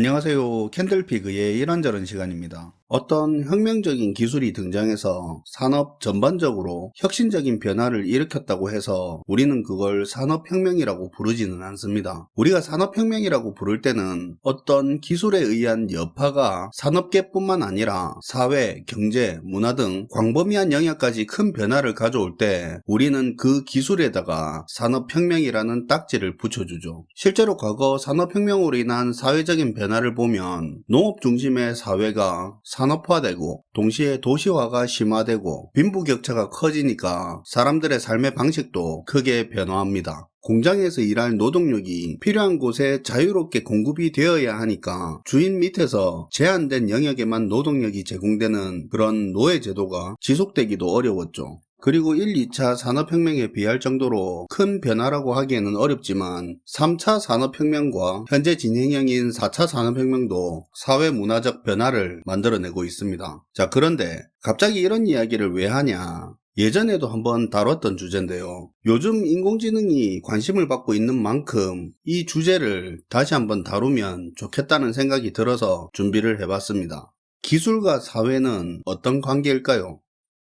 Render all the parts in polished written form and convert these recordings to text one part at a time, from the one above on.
안녕하세요. 캔들피그의 이런저런 시간입니다. 어떤 혁명적인 기술이 등장해서 산업 전반적으로 혁신적인 변화를 일으켰다고 해서 우리는 그걸 산업혁명이라고 부르지는 않습니다. 우리가 산업혁명이라고 부를 때는 어떤 기술에 의한 여파가 산업계뿐만 아니라 사회, 경제, 문화 등 광범위한 영역까지 큰 변화를 가져올 때 우리는 그 기술에다가 산업혁명이라는 딱지를 붙여주죠. 실제로 과거 산업혁명으로 인한 사회적인 변화를 보면 농업 중심의 사회가 산업화되고 동시에 도시화가 심화되고 빈부격차가 커지니까 사람들의 삶의 방식도 크게 변화합니다. 공장에서 일할 노동력이 필요한 곳에 자유롭게 공급이 되어야 하니까 주인 밑에서 제한된 영역에만 노동력이 제공되는 그런 노예제도가 지속되기도 어려웠죠. 그리고 1, 2차 산업혁명에 비할 정도로 큰 변화라고 하기에는 어렵지만 3차 산업혁명과 현재 진행형인 4차 산업혁명도 사회문화적 변화를 만들어내고 있습니다. 자, 그런데 갑자기 이런 이야기를 왜 하냐? 예전에도 한번 다뤘던 주제인데요. 요즘 인공지능이 관심을 받고 있는 만큼 이 주제를 다시 한번 다루면 좋겠다는 생각이 들어서 준비를 해봤습니다. 기술과 사회는 어떤 관계일까요?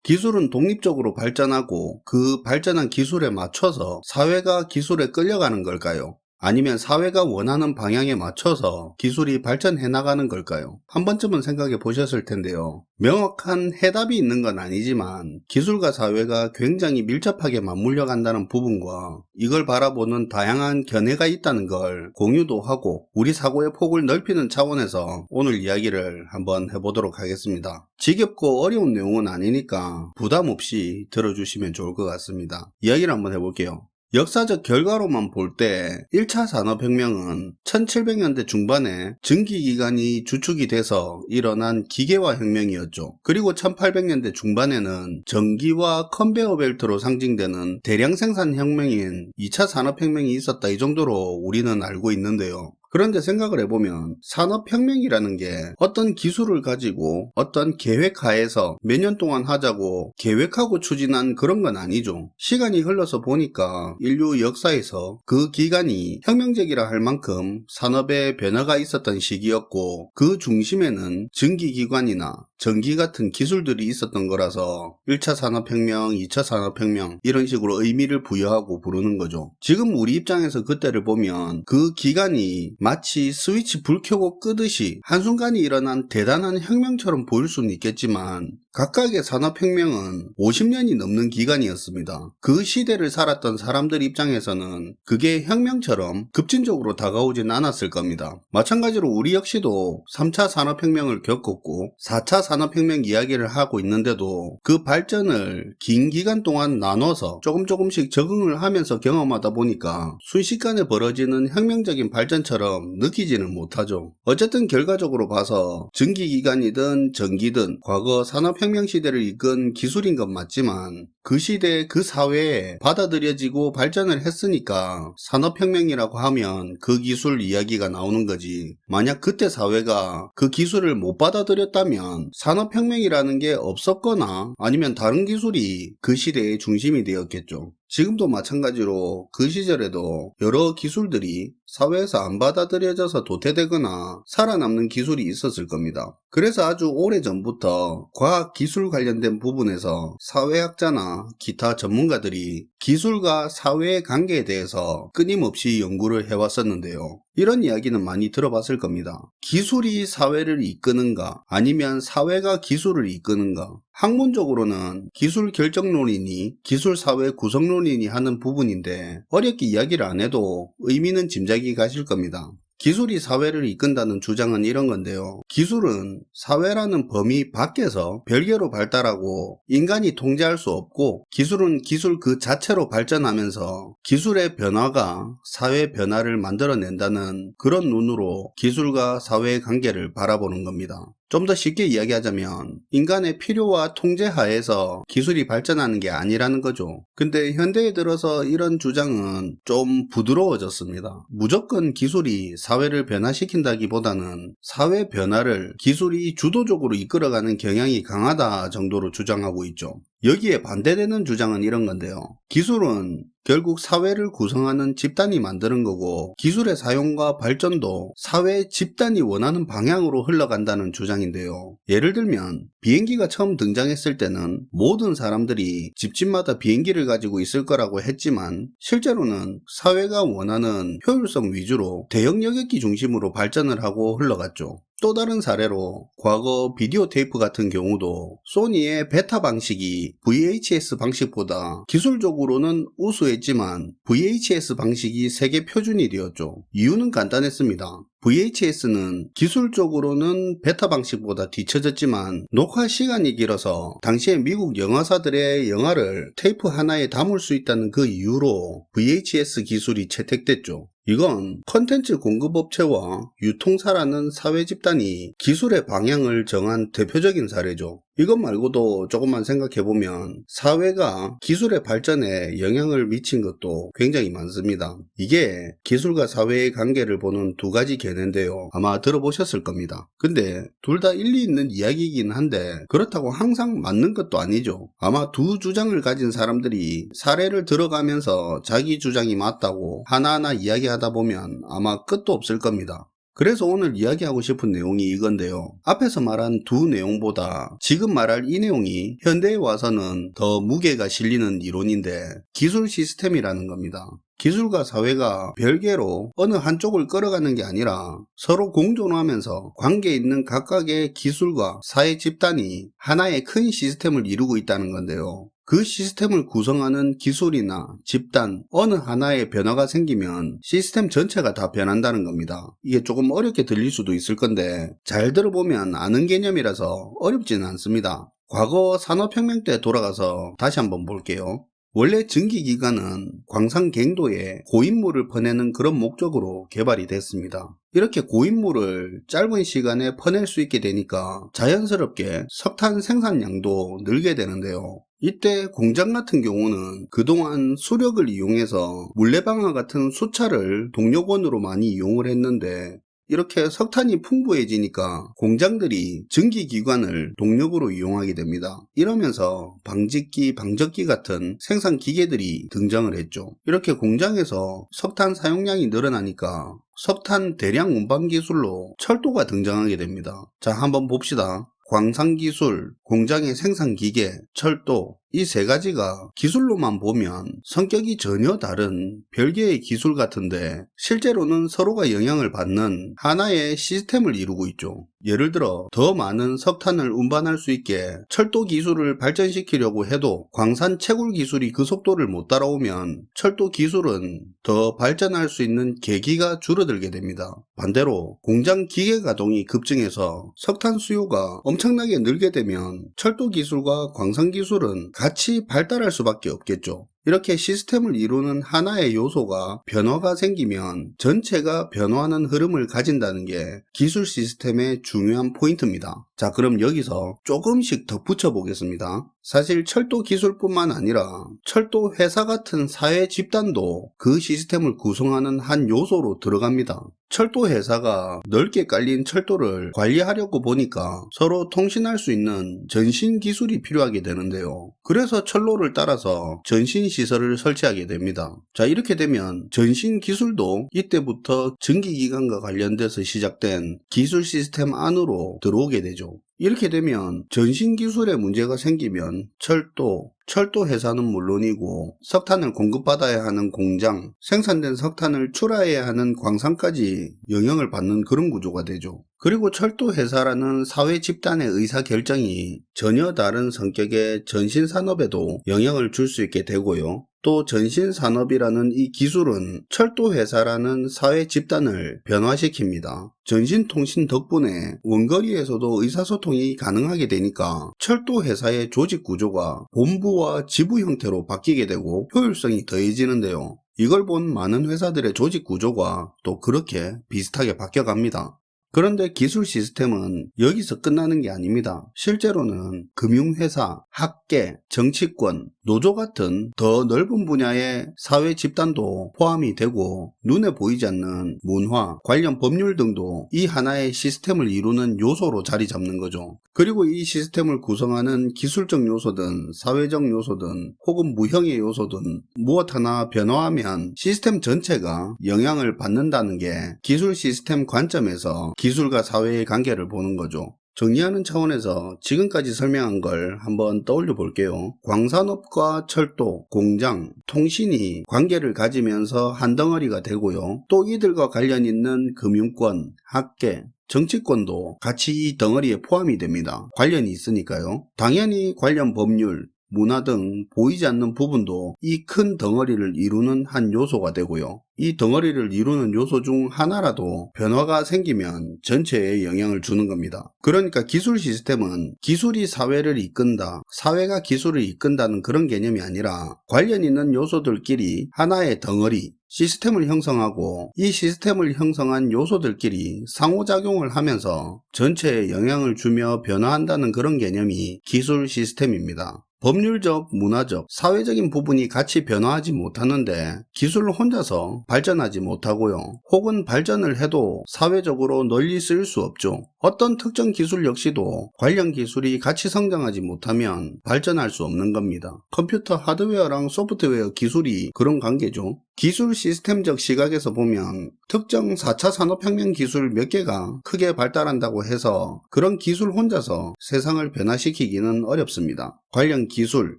기술은 독립적으로 발전하고 그 발전한 기술에 맞춰서 사회가 기술에 끌려가는 걸까요? 아니면 사회가 원하는 방향에 맞춰서 기술이 발전해 나가는 걸까요? 한 번쯤은 생각해 보셨을 텐데요. 명확한 해답이 있는 건 아니지만 기술과 사회가 굉장히 밀접하게 맞물려 간다는 부분과 이걸 바라보는 다양한 견해가 있다는 걸 공유도 하고 우리 사고의 폭을 넓히는 차원에서 오늘 이야기를 한번 해보도록 하겠습니다. 지겹고 어려운 내용은 아니니까 부담 없이 들어주시면 좋을 것 같습니다. 이야기를 한번 해볼게요. 역사적 결과로만 볼 때 1차 산업혁명은 1700년대 중반에 증기기관이 주축이 돼서 일어난 기계화 혁명이었죠. 그리고 1800년대 중반에는 전기와 컨베어 벨트로 상징되는 대량 생산 혁명인 2차 산업혁명이 있었다, 이 정도로 우리는 알고 있는데요. 그런데 생각을 해보면 산업혁명이라는 게 어떤 기술을 가지고 어떤 계획하에서 몇 년 동안 하자고 계획하고 추진한 그런 건 아니죠. 시간이 흘러서 보니까 인류 역사에서 그 기간이 혁명적이라 할 만큼 산업의 변화가 있었던 시기였고 그 중심에는 증기기관이나 전기 같은 기술들이 있었던 거라서 1차 산업혁명, 2차 산업혁명 이런 식으로 의미를 부여하고 부르는 거죠. 지금 우리 입장에서 그때를 보면 그 기간이 마치 스위치 불 켜고 끄듯이 한순간에 일어난 대단한 혁명처럼 보일 수는 있겠지만 각각의 산업혁명은 50년이 넘는 기간이었습니다. 그 시대를 살았던 사람들 입장에서는 그게 혁명처럼 급진적으로 다가오진 않았을 겁니다. 마찬가지로 우리 역시도 3차 산업혁명을 겪었고 4차 산업혁명 이야기를 하고 있는데도 그 발전을 긴 기간 동안 나눠서 조금씩 적응을 하면서 경험하다 보니까 순식간에 벌어지는 혁명적인 발전처럼 느끼지는 못하죠. 어쨌든 결과적으로 봐서 증기기관이든 전기든 과거 산업혁명 시대를 이끈 기술인 건 맞지만 그 시대 그 사회에 받아들여지고 발전을 했으니까 산업혁명이라고 하면 그 기술 이야기가 나오는 거지. 만약 그때 사회가 그 기술을 못 받아들였다면 산업혁명이라는 게 없었거나 아니면 다른 기술이 그 시대의 중심이 되었겠죠. 지금도 마찬가지로 그 시절에도 여러 기술들이 사회에서 안 받아들여져서 도태되거나 살아남는 기술이 있었을 겁니다. 그래서 아주 오래전부터 과학기술 관련된 부분에서 사회학자나 기타 전문가들이 기술과 사회의 관계에 대해서 끊임없이 연구를 해왔었는데요. 이런 이야기는 많이 들어봤을 겁니다. 기술이 사회를 이끄는가 아니면 사회가 기술을 이끄는가. 학문적으로는 기술 결정론이니 기술 사회 구성론이니 하는 부분인데 어렵게 이야기를 안 해도 의미는 짐작이 가실 겁니다. 기술이 사회를 이끈다는 주장은 이런 건데요. 기술은 사회라는 범위 밖에서 별개로 발달하고 인간이 통제할 수 없고 기술은 기술 그 자체로 발전하면서 기술의 변화가 사회 변화를 만들어낸다는 그런 눈으로 기술과 사회의 관계를 바라보는 겁니다. 좀 더 쉽게 이야기하자면 인간의 필요와 통제 하에서 기술이 발전하는 게 아니라는 거죠. 근데 현대에 들어서 이런 주장은 좀 부드러워졌습니다. 무조건 기술이 사회를 변화시킨다기보다는 사회 변화를 기술이 주도적으로 이끌어가는 경향이 강하다 정도로 주장하고 있죠. 여기에 반대되는 주장은 이런 건데요. 기술은 결국 사회를 구성하는 집단이 만드는 거고 기술의 사용과 발전도 사회 집단이 원하는 방향으로 흘러간다는 주장인데요. 예를 들면 비행기가 처음 등장했을 때는 모든 사람들이 집집마다 비행기를 가지고 있을 거라고 했지만 실제로는 사회가 원하는 효율성 위주로 대형 여객기 중심으로 발전을 하고 흘러갔죠. 또 다른 사례로 과거 비디오 테이프 같은 경우도 소니의 베타 방식이 VHS 방식보다 기술적으로는 우수했지만 VHS 방식이 세계 표준이 되었죠. 이유는 간단했습니다. VHS는 기술적으로는 베타 방식보다 뒤처졌지만 녹화 시간이 길어서 당시에 미국 영화사들의 영화를 테이프 하나에 담을 수 있다는 그 이유로 VHS 기술이 채택됐죠. 이건 컨텐츠 공급업체와 유통사라는 사회 집단이 기술의 방향을 정한 대표적인 사례죠. 이것 말고도 조금만 생각해보면 사회가 기술의 발전에 영향을 미친 것도 굉장히 많습니다. 이게 기술과 사회의 관계를 보는 두 가지 견해인데요. 아마 들어보셨을 겁니다. 근데 둘 다 일리 있는 이야기이긴 한데 그렇다고 항상 맞는 것도 아니죠. 아마 두 주장을 가진 사람들이 사례를 들어가면서 자기 주장이 맞다고 하나하나 이야기하다 보면 아마 끝도 없을 겁니다. 그래서 오늘 이야기하고 싶은 내용이 이건데요. 앞에서 말한 두 내용보다 지금 말할 이 내용이 현대에 와서는 더 무게가 실리는 이론인데 기술 시스템이라는 겁니다. 기술과 사회가 별개로 어느 한쪽을 끌어가는 게 아니라 서로 공존하면서 관계에 있는 각각의 기술과 사회 집단이 하나의 큰 시스템을 이루고 있다는 건데요. 그 시스템을 구성하는 기술이나 집단 어느 하나의 변화가 생기면 시스템 전체가 다 변한다는 겁니다. 이게 조금 어렵게 들릴 수도 있을 건데 잘 들어보면 아는 개념이라서 어렵지는 않습니다. 과거 산업혁명 때 돌아가서 다시 한번 볼게요. 원래 증기기관은 광산 갱도에 고인물을 퍼내는 그런 목적으로 개발이 됐습니다. 이렇게 고인물을 짧은 시간에 퍼낼 수 있게 되니까 자연스럽게 석탄 생산량도 늘게 되는데요. 이때 공장 같은 경우는 그동안 수력을 이용해서 물레방아 같은 수차를 동력원으로 많이 이용을 했는데 이렇게 석탄이 풍부해지니까 공장들이 증기기관을 동력으로 이용하게 됩니다. 이러면서 방직기, 방적기 같은 생산 기계들이 등장을 했죠. 이렇게 공장에서 석탄 사용량이 늘어나니까 석탄 대량 운반 기술로 철도가 등장하게 됩니다. 자, 한번 봅시다. 광산기술, 공장의 생산기계, 철도, 이 세 가지가 기술로만 보면 성격이 전혀 다른 별개의 기술 같은데 실제로는 서로가 영향을 받는 하나의 시스템을 이루고 있죠. 예를 들어 더 많은 석탄을 운반할 수 있게 철도 기술을 발전시키려고 해도 광산 채굴 기술이 그 속도를 못 따라오면 철도 기술은 더 발전할 수 있는 계기가 줄어들게 됩니다. 반대로 공장 기계 가동이 급증해서 석탄 수요가 엄청나게 늘게 되면 철도 기술과 광산 기술은 같이 발달할 수밖에 없겠죠. 이렇게 시스템을 이루는 하나의 요소가 변화가 생기면 전체가 변화하는 흐름을 가진다는 게 기술 시스템의 중요한 포인트입니다. 자, 그럼 여기서 조금씩 덧붙여 보겠습니다. 사실 철도 기술뿐만 아니라 철도 회사 같은 사회 집단도 그 시스템을 구성하는 한 요소로 들어갑니다. 철도 회사가 넓게 깔린 철도를 관리하려고 보니까 서로 통신할 수 있는 전신 기술이 필요하게 되는데요. 그래서 철로를 따라서 전신 시설을 설치하게 됩니다. 자, 이렇게 되면 전신 기술도 이때부터 증기기관과 관련돼서 시작된 기술 시스템 안으로 들어오게 되죠. 이렇게 되면 전신 기술에 문제가 생기면 철도 회사는 물론이고 석탄을 공급받아야 하는 공장, 생산된 석탄을 출하해야 하는 광산까지 영향을 받는 그런 구조가 되죠. 그리고 철도 회사라는 사회 집단의 의사결정이 전혀 다른 성격의 전신 산업에도 영향을 줄 수 있게 되고요. 또 전신산업이라는 이 기술은 철도 회사라는 사회 집단을 변화시킵니다. 전신통신 덕분에 원거리에서도 의사소통이 가능하게 되니까 철도 회사의 조직 구조가 본부와 지부 형태로 바뀌게 되고 효율성이 더해지는데요. 이걸 본 많은 회사들의 조직 구조가 또 그렇게 비슷하게 바뀌어갑니다. 그런데 기술 시스템은 여기서 끝나는 게 아닙니다. 실제로는 금융회사, 학계, 정치권, 노조 같은 더 넓은 분야의 사회 집단도 포함이 되고 눈에 보이지 않는 문화, 관련 법률 등도 이 하나의 시스템을 이루는 요소로 자리 잡는 거죠. 그리고 이 시스템을 구성하는 기술적 요소든 사회적 요소든 혹은 무형의 요소든 무엇 하나 변화하면 시스템 전체가 영향을 받는다는 게 기술 시스템 관점에서 기술과 사회의 관계를 보는 거죠. 정리하는 차원에서 지금까지 설명한 걸 한번 떠올려 볼게요. 광산업과 철도, 공장, 통신이 관계를 가지면서 한 덩어리가 되고요. 또 이들과 관련 있는 금융권, 학계, 정치권도 같이 이 덩어리에 포함이 됩니다. 관련이 있으니까요. 당연히 관련 법률, 문화 등 보이지 않는 부분도 이 큰 덩어리를 이루는 한 요소가 되고요. 이 덩어리를 이루는 요소 중 하나라도 변화가 생기면 전체에 영향을 주는 겁니다. 그러니까 기술 시스템은 기술이 사회를 이끈다, 사회가 기술을 이끈다는 그런 개념이 아니라 관련 있는 요소들끼리 하나의 덩어리, 시스템을 형성하고 이 시스템을 형성한 요소들끼리 상호작용을 하면서 전체에 영향을 주며 변화한다는 그런 개념이 기술 시스템입니다. 법률적, 문화적, 사회적인 부분이 같이 변화하지 못하는데 기술을 혼자서 발전하지 못하고요. 혹은 발전을 해도 사회적으로 널리 쓰일 수 없죠. 어떤 특정 기술 역시도 관련 기술이 같이 성장하지 못하면 발전할 수 없는 겁니다. 컴퓨터 하드웨어랑 소프트웨어 기술이 그런 관계죠. 기술 시스템적 시각에서 보면 특정 4차 산업혁명 기술 몇 개가 크게 발달한다고 해서 그런 기술 혼자서 세상을 변화시키기는 어렵습니다. 관련 기술,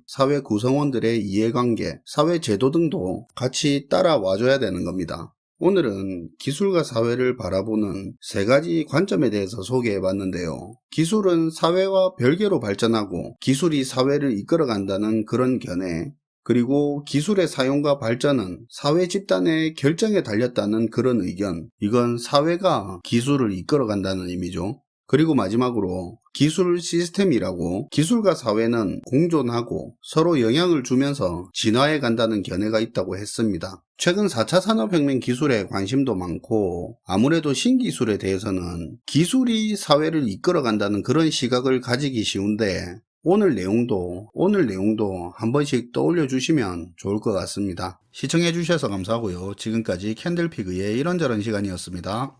사회 구성원들의 이해관계, 사회 제도 등도 같이 따라와줘야 되는 겁니다. 오늘은 기술과 사회를 바라보는 세 가지 관점에 대해서 소개해 봤는데요. 기술은 사회와 별개로 발전하고 기술이 사회를 이끌어간다는 그런 견해, 그리고 기술의 사용과 발전은 사회 집단의 결정에 달렸다는 그런 의견, 이건 사회가 기술을 이끌어간다는 의미죠. 그리고 마지막으로 기술 시스템이라고 기술과 사회는 공존하고 서로 영향을 주면서 진화해 간다는 견해가 있다고 했습니다. 최근 4차 산업혁명 기술에 관심도 많고 아무래도 신기술에 대해서는 기술이 사회를 이끌어 간다는 그런 시각을 가지기 쉬운데 오늘 내용도 한 번씩 떠올려 주시면 좋을 것 같습니다. 시청해 주셔서 감사하고요. 지금까지 캔들피그의 이런저런 시간이었습니다.